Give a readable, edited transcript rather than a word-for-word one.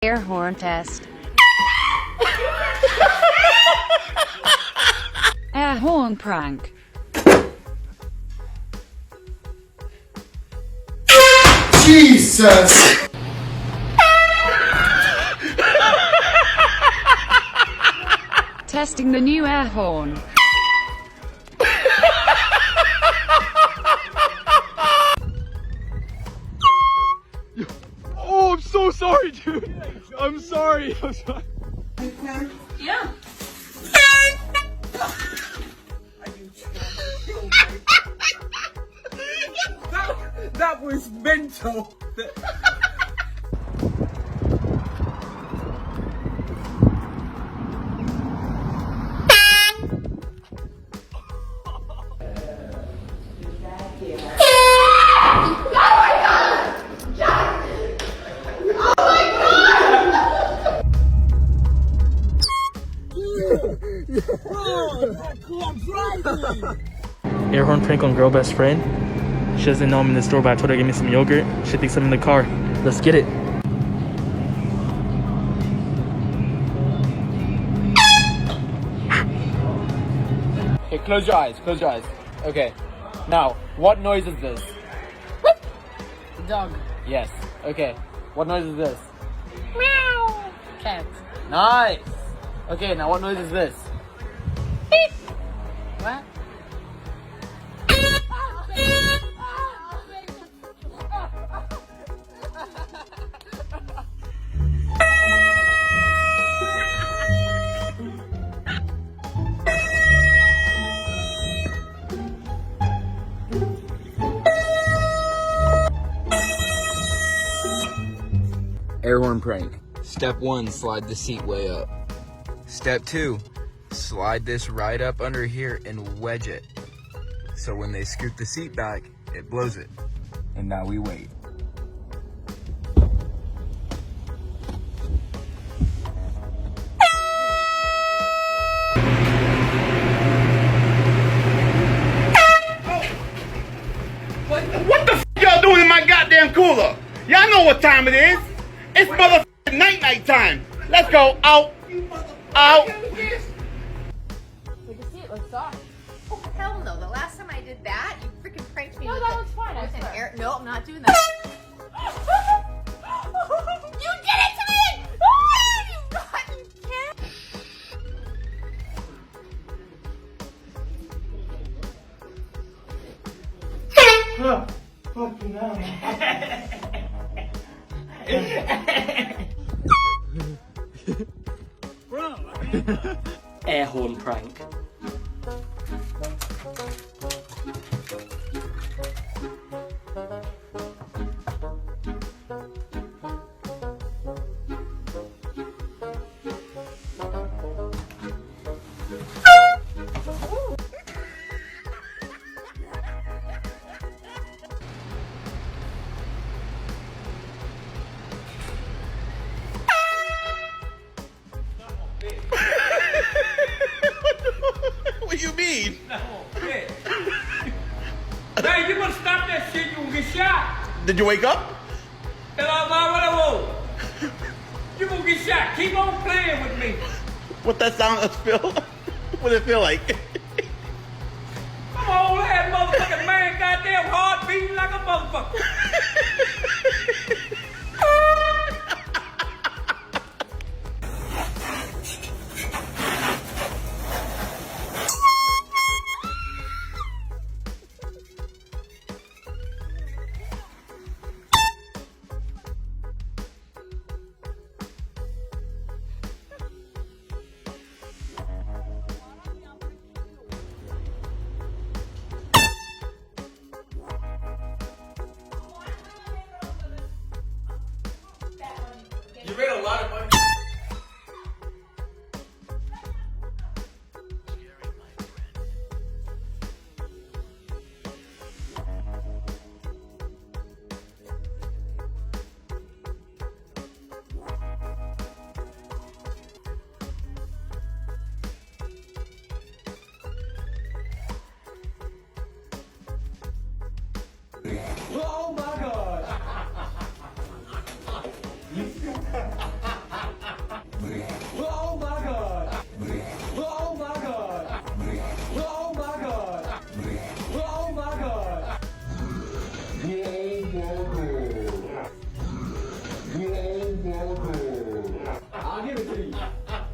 Air horn test. Air horn prank. Jesus! Testing the new air horn. Oh, I'm so sorry, dude. I'm sorry. Yeah. That was mental. Air horn prank on girl best friend. She doesn't know I'm in the store, but I told her to give me some yogurt. She thinks I'm in the car. Let's get it. Okay, close your eyes. Close your eyes. Okay. Now, what noise is this? Dog. Yes. Okay. What noise is this? Meow. Cat. Nice. Okay. Now, what noise is this? What? Air horn prank. Step 1, slide the seat way up. Step 2, slide this right up under here and wedge it. So when they scoot the seat back, it blows it. And now we wait. What the f y'all doing in my goddamn cooler? Y'all know what time it is. It's motherfucking night time. Let's go. Out. Out. Take a seat. Let's talk. Oh, hell no. The last time I did that, you freaking pranked me No, with that it. was fine. I With an swear. air. No, I'm not doing that. You did it to me! You got you can't. Air horn prank. What do you mean? Hey, you must stop that shit. You will get shot. Did you wake up? You will get shot. Keep on playing with me. What that sound feel? What did it feel like?